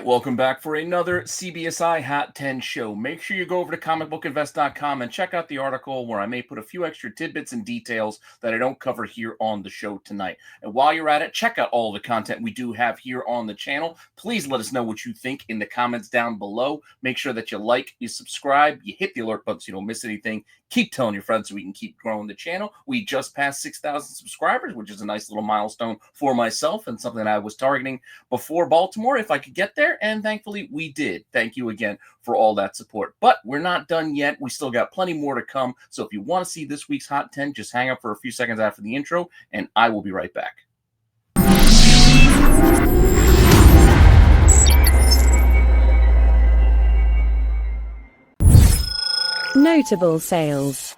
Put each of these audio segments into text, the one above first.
right, welcome back for another CBSI Hot 10 show. Make sure you go over to comicbookinvest.com and check out the article where I may put a few extra tidbits and details that I don't cover here on the show tonight. And while you're at it, check out all the content we do have here on the channel. Please let us know what you think in the comments down below. Make sure that you like, you subscribe, you hit the alert button so you don't miss anything. Keep telling your friends so we can keep growing the channel. We just passed 6,000 subscribers, which is a nice little milestone for myself and something I was targeting before Baltimore if I could get there, and thankfully we did. Thank you again for all that support. But we're not done yet. We still got plenty more to come. So if you want to see this week's Hot 10, just hang up for a few seconds after the intro, and I will be right back. Notable sales.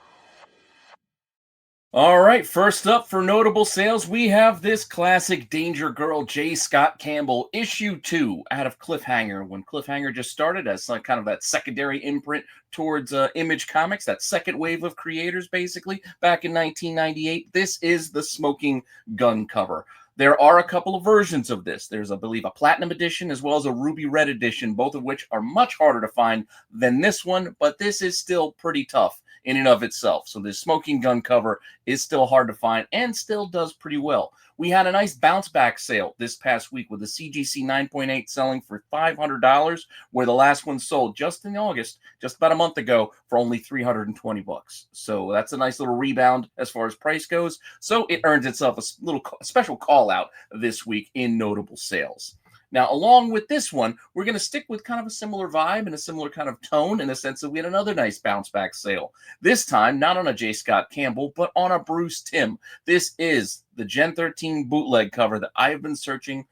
All right, first up for notable sales, we have this classic Danger Girl J. Scott Campbell issue 2 out of Cliffhanger. When Cliffhanger just started as kind of that secondary imprint towards Image Comics, that second wave of creators basically back in 1998. This is the smoking gun cover. There are a couple of versions of this. There's, I believe, a platinum edition as well as a ruby red edition, both of which are much harder to find than this one, but this is still pretty tough in and of itself. So this smoking gun cover is still hard to find and still does pretty well. We had a nice bounce back sale this past week with the CGC 9.8 selling for $500, where the last one sold just in August, just about a month ago, for only $320. So that's a nice little rebound as far as price goes. So it earns itself a special call out this week in notable sales. Now, along with this one, we're going to stick with kind of a similar vibe and a similar kind of tone in the sense that we had another nice bounce back sale. This time, not on a J. Scott Campbell, but on a Bruce Timm. This is the Gen 13 bootleg cover that I've been searching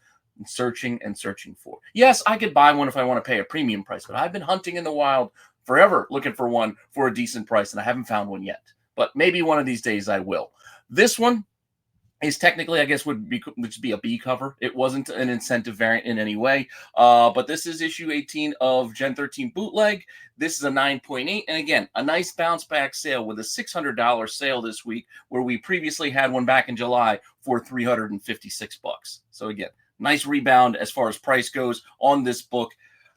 for. Yes, I could buy one if I want to pay a premium price, but I've been hunting in the wild forever looking for one for a decent price, and I haven't found one yet. But maybe one of these days I will. This one is technically, I guess, would be a B cover. It wasn't an incentive variant in any way, but this is issue 18 of Gen 13 bootleg. This is a 9.8, and again, a nice bounce back sale with a $600 sale this week, where we previously had one back in July for $356. So again, nice rebound as far as price goes on this book.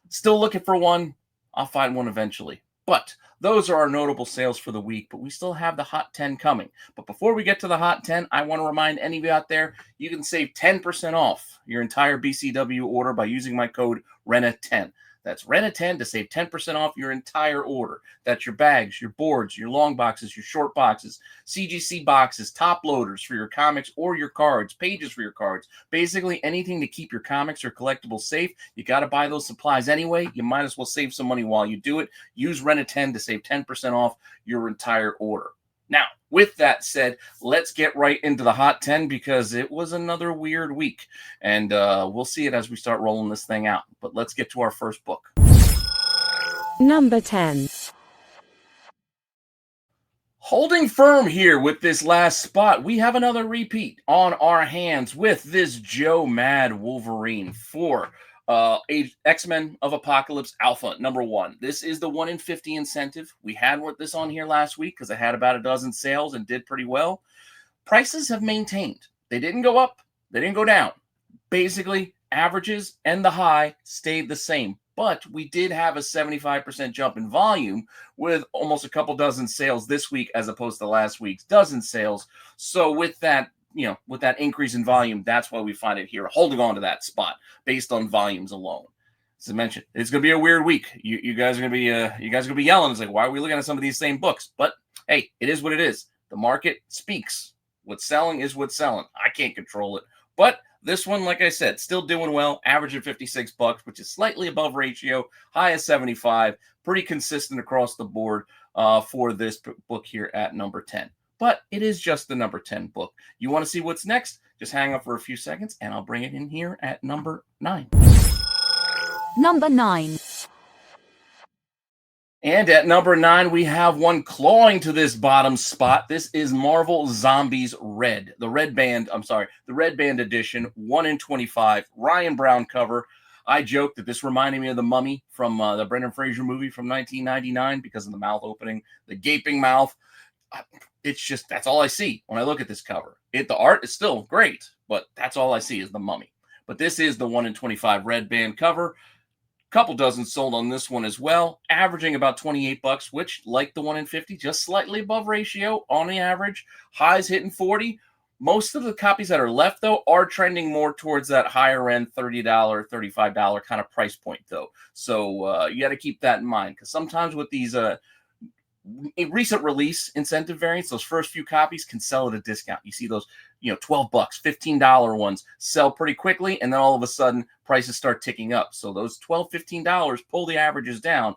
Still looking for one. I'll find one eventually. But those are our notable sales for the week, but we still have the Hot 10 coming. But before we get to the Hot 10, I want to remind any of you out there, you can save 10% off your entire BCW order by using my code RENNA10. That's RENNA10 to save 10% off your entire order. That's your bags, your boards, your long boxes, your short boxes, CGC boxes, top loaders for your comics or your cards, pages for your cards. Basically anything to keep your comics or collectibles safe. You got to buy those supplies anyway. You might as well save some money while you do it. Use RENNA10 to save 10% off your entire order. Now, with that said, let's get right into the Hot 10 because it was another weird week. And we'll see it as we start rolling this thing out. But let's get to our first book. Number 10. Holding firm here with this last spot, we have another repeat on our hands with this Joe Mad Wolverine for X-Men of Apocalypse Alpha #1. This is the 1 in 50 incentive. We had this on here last week because I had about a dozen sales and did pretty well. Prices have maintained. They didn't go up. They didn't go down. Basically, averages and the high stayed the same. But we did have a 75% jump in volume with almost a couple dozen sales this week as opposed to last week's dozen sales. So with that, with that increase in volume, that's why we find it here, holding on to that spot based on volumes alone. As I mentioned, it's going to be a weird week. You guys are going to be yelling. It's like, why are we looking at some of these same books? But hey, it is what it is. The market speaks. What's selling is what's selling. I can't control it. But this one, like I said, still doing well. Average of $56, which is slightly above ratio. High of 75. Pretty consistent across the board for this book here at number 10. But it is just the number 10 book. You want to see what's next? Just hang up for a few seconds, and I'll bring it in here at number 9. Number 9. And at number 9, we have one clawing to this bottom spot. This is Marvel Zombies Red. The Red Band edition, 1 in 25. Ryan Brown cover. I joked that this reminded me of The Mummy from the Brendan Fraser movie from 1999 because of the mouth opening, the gaping mouth. It's just, that's all I see when I look at this cover. The art is still great, but that's all I see is the Mummy. But this is the 1 in 25 Red Band cover. Couple dozen sold on this one as well, averaging about 28 bucks, which, like the one in 50, just slightly above ratio on the average. Highs hitting 40. Most of the copies that are left, though, are trending more towards that higher end $30, $35 kind of price point, though. So you got to keep that in mind, because sometimes with these recent release incentive variants, those first few copies can sell at a discount. You see those, 12 bucks, $15 ones sell pretty quickly, and then all of a sudden prices start ticking up. So those $12, $15 pull the averages down,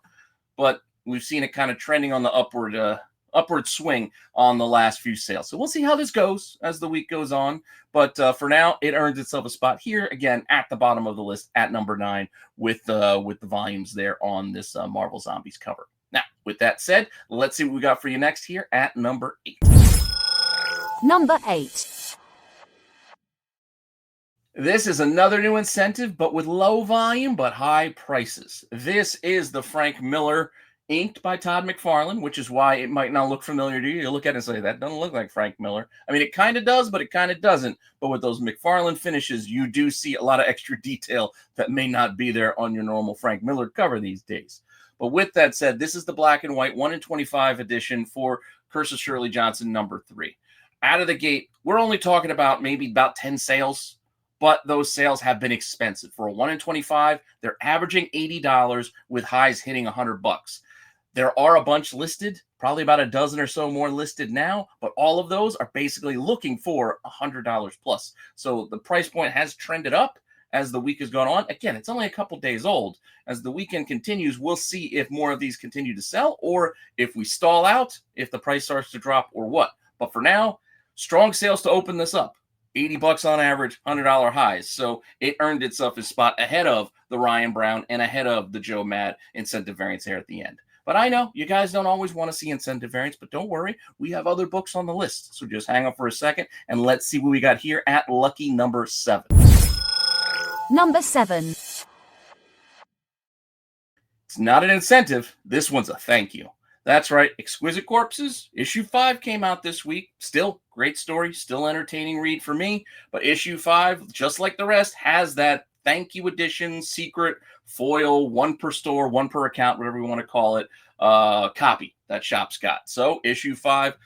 but we've seen it kind of trending on the upward swing on the last few sales. So we'll see how this goes as the week goes on. But for now, it earns itself a spot here again at the bottom of the list at number 9 with the volumes there on this Marvel Zombies cover. Now, with that said, let's see what we got for you next here at number 8. Number 8. This is another new incentive, but with low volume but high prices. This is the Frank Miller inked by Todd McFarlane, which is why it might not look familiar to you. You look at it and say, that doesn't look like Frank Miller. I mean, it kind of does, but it kind of doesn't. But with those McFarlane finishes, you do see a lot of extra detail that may not be there on your normal Frank Miller cover these days. But with that said, this is the black and white 1 in 25 edition for Curse of Shirley Johnson number 3. Out of the gate, we're only talking about maybe about 10 sales, but those sales have been expensive. For a 1 in 25, they're averaging $80 with highs hitting $100. There are a bunch listed, probably about a dozen or so more listed now, but all of those are basically looking for $100 plus. So the price point has trended up as the week has gone on. Again, it's only a couple days old. As the weekend continues, we'll see if more of these continue to sell or if we stall out, if the price starts to drop or what. But for now, strong sales to open this up. $80 on average, $100 highs. So it earned itself a spot ahead of the Ryan Brown and ahead of the Joe Mad incentive variants here at the end. But I know you guys don't always want to see incentive variants, but don't worry. We have other books on the list. So just hang on for a second and let's see what we got here at lucky number 7. Number 7. It's not an incentive. This one's a thank you. That's right. Exquisite Corpses, issue 5 came out this week. Still great story, still entertaining read for me. But issue 5, just like the rest, has that thank you edition, secret, foil, 1 per store, 1 per account, whatever you want to call it, copy that Shop's got. So issue 5,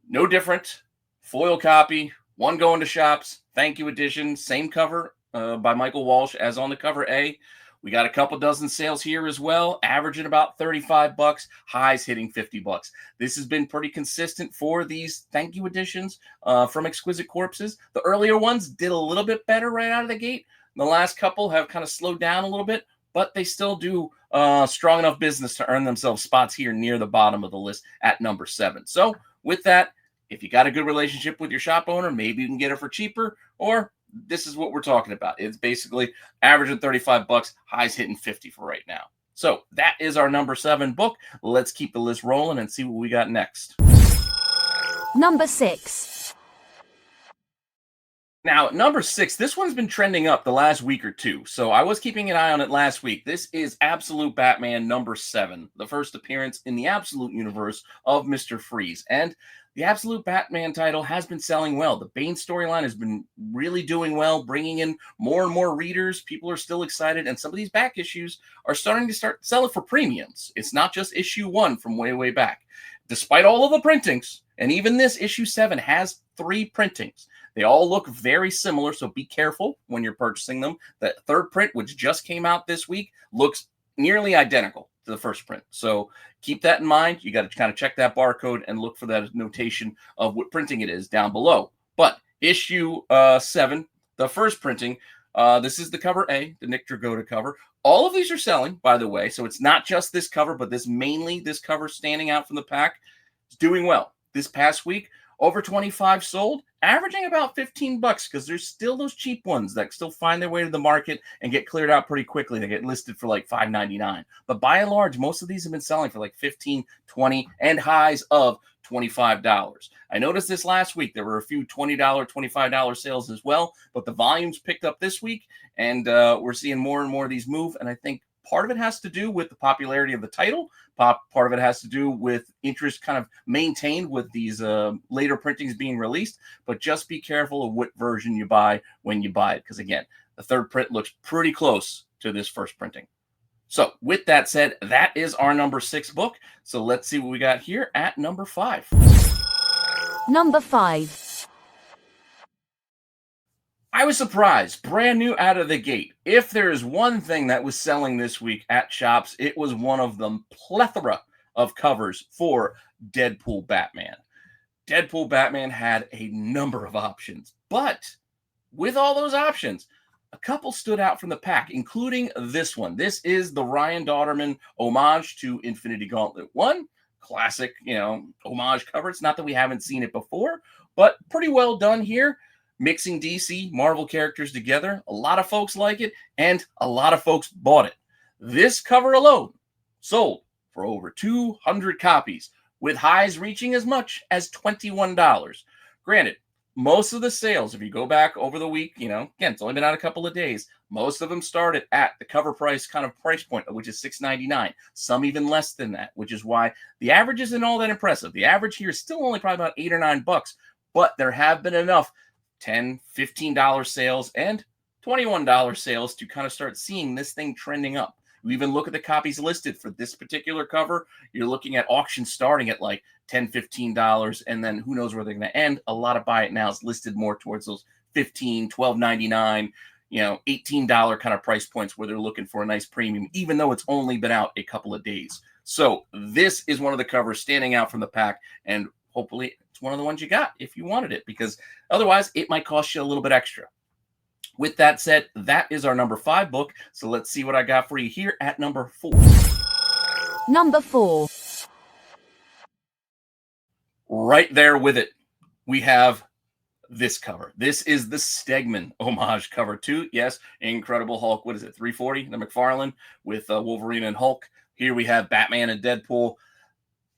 no different. Foil copy, 1 going to Shops, thank you edition, same cover by Michael Walsh as on the cover A. We got a couple dozen sales here as well, averaging about $35, highs hitting $50. This has been pretty consistent for these thank you editions from Exquisite Corpses. The earlier ones did a little bit better right out of the gate. The last couple have kind of slowed down a little bit, but they still do strong enough business to earn themselves spots here near the bottom of the list at number 7. So with that, if you got a good relationship with your shop owner, maybe you can get it for cheaper, or this is what we're talking about. It's basically averaging $35, highs hitting 50 for right now. So that is our number 7 book. Let's keep the list rolling and see what we got next. Number 6. Now, number 6, this one's been trending up the last week or two, so I was keeping an eye on it last week. This is Absolute Batman number 7, the first appearance in the Absolute universe of Mr. Freeze. And the Absolute Batman title has been selling well. The Bane storyline has been really doing well, bringing in more and more readers. People are still excited, and some of these back issues are starting to sell it for premiums. It's not just issue 1 from way, way back. Despite all of the printings, and even this issue 7 has 3 printings. They all look very similar, so be careful when you're purchasing them. The third print, which just came out this week, looks nearly identical to the first print. So keep that in mind. You got to kind of check that barcode and look for that notation of what printing it is down below. But issue 7, the first printing, this is the cover A, the Nick Dragotta cover. All of these are selling, by the way. So it's not just this cover, but this cover standing out from the pack is doing well. This past week, over 25 sold, averaging about $15 because there's still those cheap ones that still find their way to the market and get cleared out pretty quickly. They get listed for like $5.99. But by and large, most of these have been selling for like $15, $20, and highs of $25. I noticed this last week. There were a few $20, $25 sales as well, but the volumes picked up this week, and we're seeing more and more of these move, and I think part of it has to do with the popularity of the title. Part of it has to do with interest kind of maintained with these later printings being released. But just be careful of what version you buy when you buy it. Because, again, the third print looks pretty close to this first printing. So with that said, that is our number 6 book. So let's see what we got here at number 5. Number 5. I was surprised, brand new out of the gate. If there is one thing that was selling this week at shops, it was one of the plethora of covers for Deadpool Batman. Deadpool Batman had a number of options, but with all those options, a couple stood out from the pack, including this one. This is the Ryan Dauterman homage to Infinity Gauntlet 1. Classic, homage cover. It's not that we haven't seen it before, but pretty well done here. Mixing DC, Marvel characters together. A lot of folks like it, and a lot of folks bought it. This cover alone sold for over 200 copies, with highs reaching as much as $21. Granted, most of the sales, if you go back over the week, again, it's only been out a couple of days. Most of them started at the cover price kind of price point, which is $6.99. Some even less than that, which is why the average isn't all that impressive. The average here is still only probably about $8 or $9, but there have been enough $10, $15 sales and $21 sales to kind of start seeing this thing trending up. We even look at the copies listed for this particular cover. You're looking at auctions starting at like $10, $15, and then who knows where they're going to end. A lot of buy it now is listed more towards those $15, $12.99, $18 kind of price points where they're looking for a nice premium, even though it's only been out a couple of days. So this is one of the covers standing out from the pack, and hopefully it's one of the ones you got if you wanted it, because otherwise it might cost you a little bit extra. With that said, that is our number 5 book. So let's see what I got for you here at number 4. Number 4. Right there with it, we have this cover. This is the Stegman homage cover too. Yes, Incredible Hulk. What is it? 340, the McFarlane with Wolverine and Hulk. Here we have Batman and Deadpool.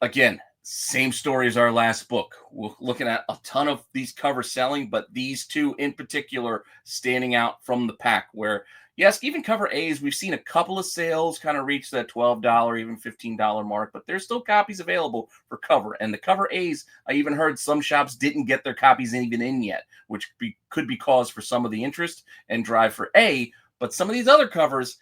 Again, same story as our last book. We're looking at a ton of these covers selling, but these two in particular standing out from the pack, where, yes, even cover A's, we've seen a couple of sales kind of reach that $12, even $15 mark, but there's still copies available for cover. And the cover A's, I even heard some shops didn't get their copies even in yet, which could be cause for some of the interest and drive for A. But some of these other covers,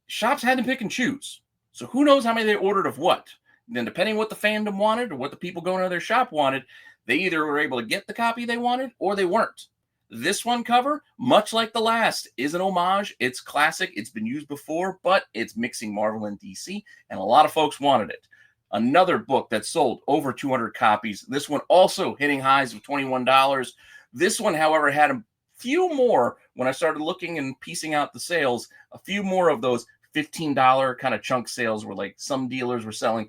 shops had to pick and choose. So who knows how many they ordered of what. Then depending on what the fandom wanted or what the people going to their shop wanted, they either were able to get the copy they wanted or they weren't. This one cover, much like the last, is an homage. It's classic. It's been used before, but it's mixing Marvel and DC, and a lot of folks wanted it. Another book that sold over 200 copies. This one also hitting highs of $21. This one, however, had a few more, when I started looking and piecing out the sales, a few more of those $15 kind of chunk sales where like some dealers were selling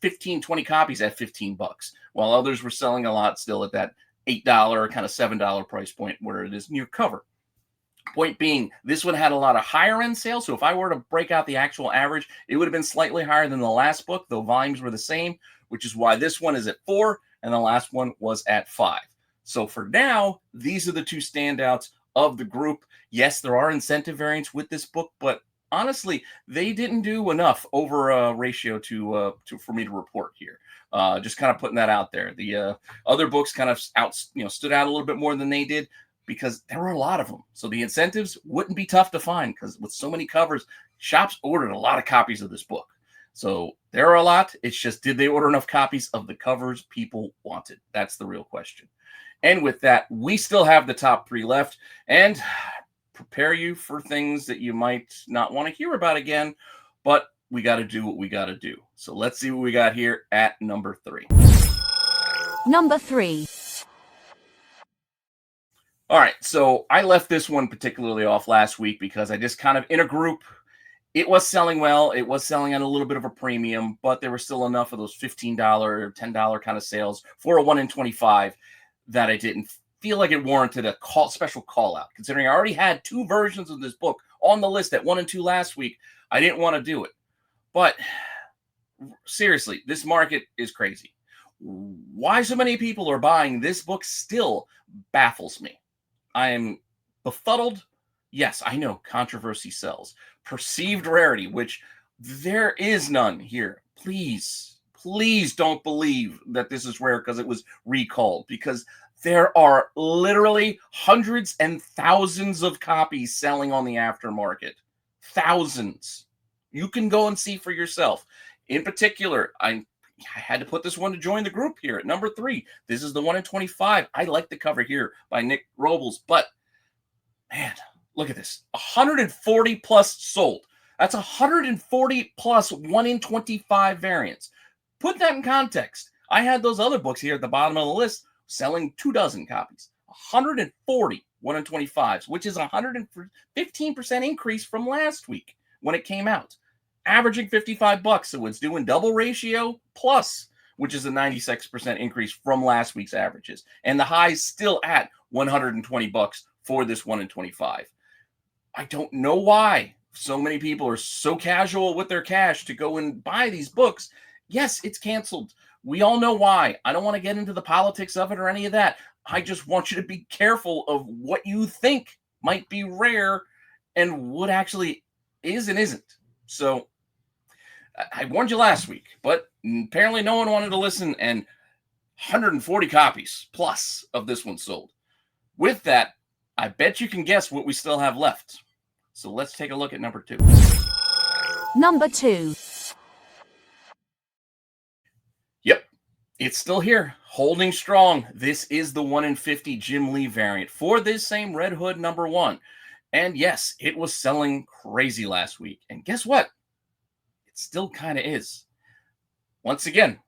15, 20 copies at $15, while others were selling a lot still at that $8 kind of $7 price point where it is near cover. Point being, this one had a lot of higher end sales. So if I were to break out the actual average, it would have been slightly higher than the last book, though volumes were the same, which is why this one is at 4 and the last one was at 5. So for now, these are the two standouts of the group. Yes, there are incentive variants with this book, but honestly, they didn't do enough over a ratio for me to report here. Just kind of putting that out there. The other books kind of stood out a little bit more than they did because there were a lot of them. So the incentives wouldn't be tough to find because with so many covers, shops ordered a lot of copies of this book. So there are a lot. It's just, did they order enough copies of the covers people wanted? That's the real question. And with that, we still have the top 3 left. And prepare you for things that you might not want to hear about again, but we got to do what we got to do. So let's see what we got here at number 3. Number 3. All right, so I left this one particularly off last week because I just kind of, in a group, it was selling well. It was selling at a little bit of a premium, but there were still enough of those $15 or $10 kind of sales for a 1 in 25 that I didn't feel like it warranted a special call out. Considering I already had 2 versions of this book on the list at 1 and 2 last week, I didn't want to do it. But seriously, this market is crazy. Why so many people are buying this book still baffles me. I am befuddled. Yes, I know controversy sells. Perceived rarity, which there is none here. Please don't believe that this is rare because it was recalled, because there are literally hundreds and thousands of copies selling on the aftermarket. Thousands. You can go and see for yourself. In particular, I had to put this one to join the group here at number 3. This is the 1 in 25. I like the cover here by Nick Robles, but man, look at this. 140 plus sold. That's 140 plus 1 in 25 variants. Put that in context. I had those other books here at the bottom of the list selling 24 copies. 140 1 in 25s, which is a 115% increase from last week when it came out. Averaging $55, so it's doing double ratio plus, which is a 96% increase from last week's averages. And the high's still at $120 for this 1 in 25. I don't know why so many people are so casual with their cash to go and buy these books. Yes, it's canceled. We all know why. I don't want to get into the politics of it or any of that. I just want you to be careful of what you think might be rare and what actually is and isn't. So I warned you last week, but apparently no one wanted to listen, and 140 copies plus of this one sold. With that, I bet you can guess what we still have left. So let's take a look at number 2. Number 2. Yep, it's still here, holding strong. This is the 1 in 50 Jim Lee variant for this same Red Hood number 1. And yes, it was selling crazy last week. And guess what? It still kind of is. Once again,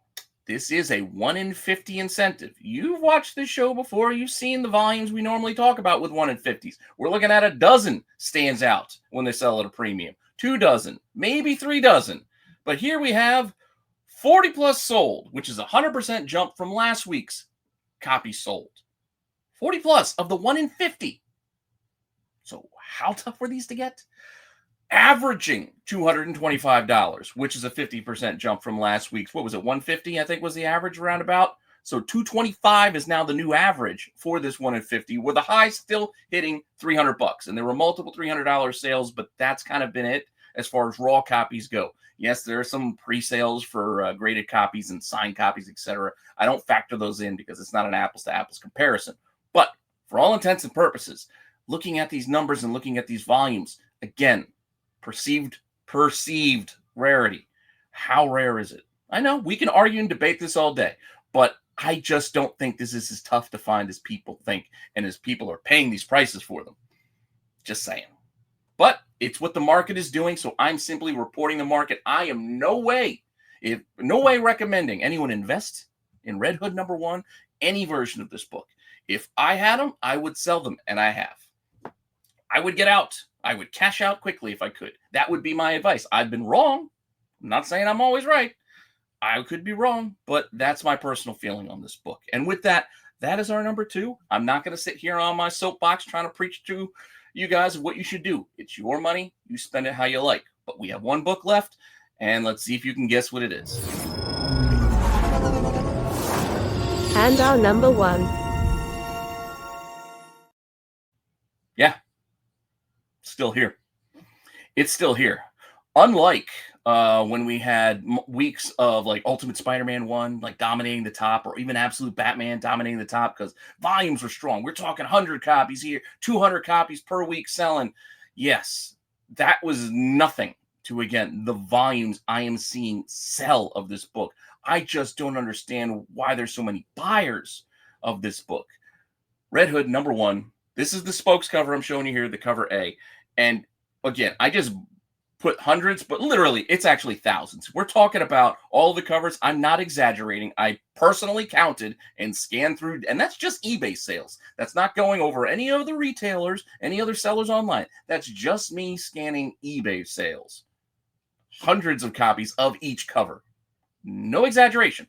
this is a 1 in 50 incentive. You've watched this show before. You've seen the volumes we normally talk about with 1 in 50s. We're looking at a dozen stands out when they sell at a premium. 2 dozen, maybe 3 dozen. But here we have 40 plus sold, which is a 100% jump from last week's copies sold. 40 plus of the 1 in 50. So how tough were these to get? Averaging $225, which is a 50% jump from last week's. What was it? 150, I think was the average roundabout. So 225 is now the new average for this 1 in 50, with the high still hitting $300. And there were multiple $300 sales, but that's kind of been it as far as raw copies go. Yes, there are some pre-sales for graded copies and signed copies, etc. I don't factor those in because it's not an apples-to-apples comparison. But for all intents and purposes, looking at these numbers and looking at these volumes, again, perceived rarity. How rare is it? I know we can argue and debate this all day, but I just don't think this is as tough to find as people think and as people are paying these prices for them. Just saying. But it's what the market is doing, so I'm simply reporting the market. I am no way recommending anyone invest in Red Hood number 1, any version of this book. If I had them, I would sell them, and I have. I would get out. I would cash out quickly if I could. That would be my advice. I've been wrong. I'm not saying I'm always right. I could be wrong, but that's my personal feeling on this book. And with that, that is our number 2. I'm not going to sit here on my soapbox trying to preach to you guys what you should do. It's your money. You spend it how you like. But we have one book left, and let's see if you can guess what it is. And our number 1. Yeah. Still here. It's still here. Unlike when we had weeks of like Ultimate Spider-Man 1, like dominating the top, or even Absolute Batman dominating the top because volumes were strong. We're talking 100 copies here, 200 copies per week selling. Yes, that was nothing to, again, the volumes I am seeing sell of this book. I just don't understand why there's so many buyers of this book. Red Hood number 1. This is the spokes cover I'm showing you here, the cover A. And again, I just put hundreds, but literally it's actually thousands. We're talking about all the covers. I'm not exaggerating. I personally counted and scanned through, and that's just eBay sales. That's not going over any other retailers, any other sellers online. That's just me scanning eBay sales. Hundreds of copies of each cover. No exaggeration.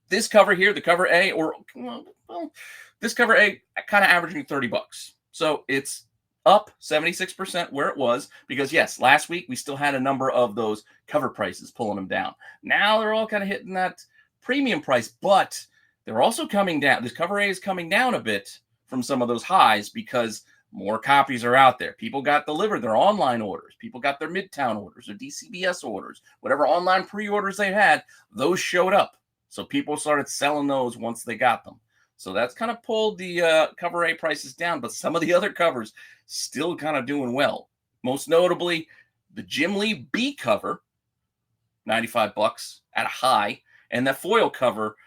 This cover here, the cover A, this cover A kind of averaging $30. So it's up 76% where it was, because yes, last week we still had a number of those cover prices pulling them down. Now they're all kind of hitting that premium price, but they're also coming down. This cover A is coming down a bit from some of those highs because more copies are out there. People got delivered their online orders. People got their Midtown orders, their DCBS orders, whatever online pre-orders they had, those showed up. So people started selling those once they got them. So that's kind of pulled the cover A prices down, but some of the other covers still kind of doing well. Most notably, the Jim Lee B cover, $95 at a high, and that foil cover,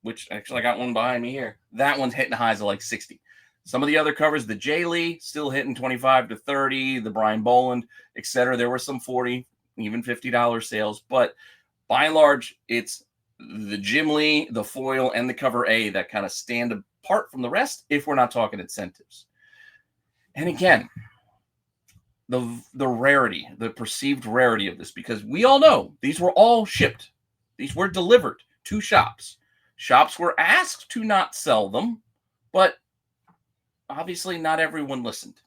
which actually I got one behind me here. That one's hitting highs of like 60. Some of the other covers, the Jay Lee still hitting 25 to 30, the Brian Boland, etc. There were some 40, even $50 sales, but by and large, it's the Jim Lee, the foil, and the cover A that kind of stand apart from the rest if we're not talking incentives. And again, the rarity, the perceived rarity of this, because we all know these were all shipped. These were delivered to shops. Shops were asked to not sell them, but obviously not everyone listened.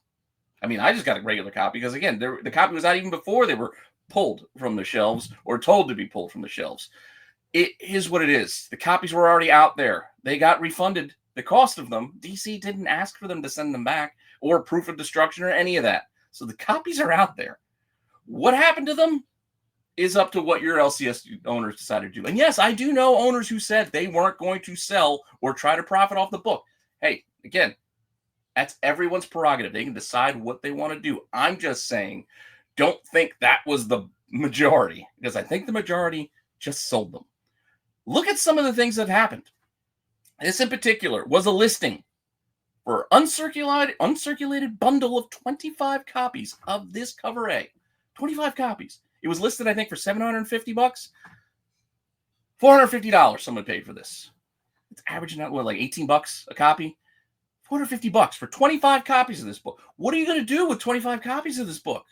I mean, I just got a regular copy because, again, the copy was out even before they were pulled from the shelves or told to be pulled from the shelves. It is what it is. The copies were already out there. They got refunded the cost of them. DC didn't ask for them to send them back or proof of destruction or any of that. So the copies are out there. What happened to them is up to what your LCS owners decided to do. And yes, I do know owners who said they weren't going to sell or try to profit off the book. Hey, again, that's everyone's prerogative. They can decide what they want to do. I'm just saying, don't think that was the majority, because I think the majority just sold them. Look at some of the things that happened. This in particular was a listing for uncirculated bundle of 25 copies of this cover A. 25 copies. It was listed, I think, for $750. $450 someone paid for this. It's averaging out, what, like $18 a copy? $450 for 25 copies of this book. What are you going to do with 25 copies of this book?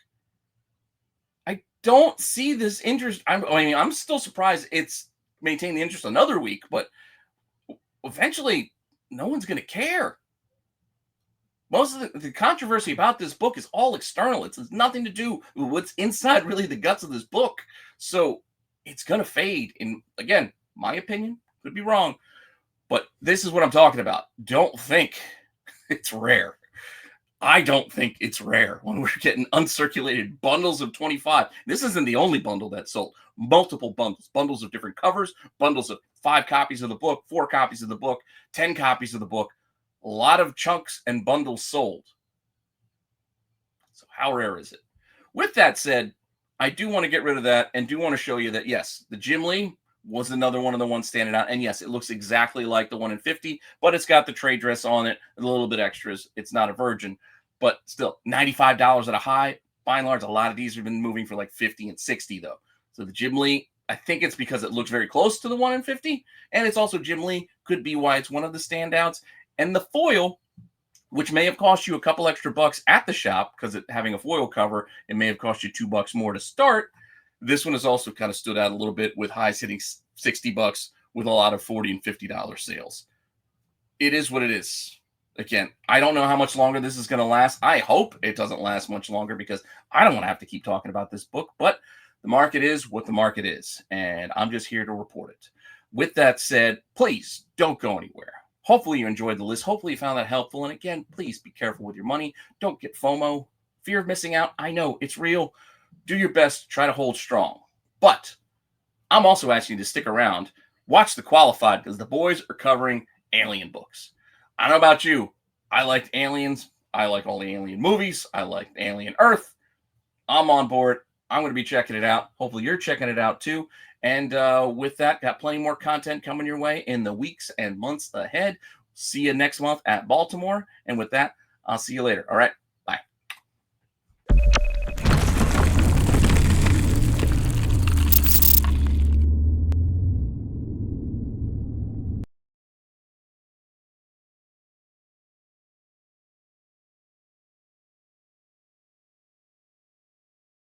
I don't see this interest. I'm still surprised it's maintained the interest another week, but eventually no one's going to care. Most of the controversy about this book is all external. It has nothing to do with what's inside really the guts of this book. So it's going to fade. And again, my opinion, could be wrong, but this is what I'm talking about. Don't think it's rare. I don't think it's rare when we're getting uncirculated bundles of 25. This isn't the only bundle that sold. Multiple bundles of different covers, bundles of 5 copies of the book, 4 copies of the book, 10 copies of the book. A lot of chunks and bundles sold. So how rare is it? With that said, I do want to get rid of that and do want to show you that, yes, the Jim Lee was another one of the ones standing out. And yes, it looks exactly like the one in 50, but it's got the trade dress on it, a little bit extras. It's not a virgin, but still $95 at a high. By and large, a lot of these have been moving for like 50 and 60 though. So the Jim Lee, I think it's because it looks very close to the one in 50. And it's also Jim Lee, could be why it's one of the standouts. And the foil, which may have cost you a couple extra bucks at the shop, because having a foil cover, it may have cost you $2 more to start. This one has also kind of stood out a little bit with highs hitting $60 with a lot of $40 and $50 sales. It is what it is. Again, I don't know how much longer this is going to last. I hope it doesn't last much longer because I don't want to have to keep talking about this book, but the market is what the market is, and I'm just here to report it. With that said, please don't go anywhere. Hopefully you enjoyed the list. Hopefully you found that helpful. And again, please be careful with your money. Don't get FOMO. Fear of missing out. I know it's real. Do your best. Try to hold strong. But I'm also asking you to stick around. Watch The Qualified because the boys are covering alien books. I don't know about you. I liked Aliens. I like all the alien movies. I like Alien Earth. I'm on board. I'm going to be checking it out. Hopefully you're checking it out too. And with that, got plenty more content coming your way in the weeks and months ahead. See you next month at Baltimore. And with that, I'll see you later. All right.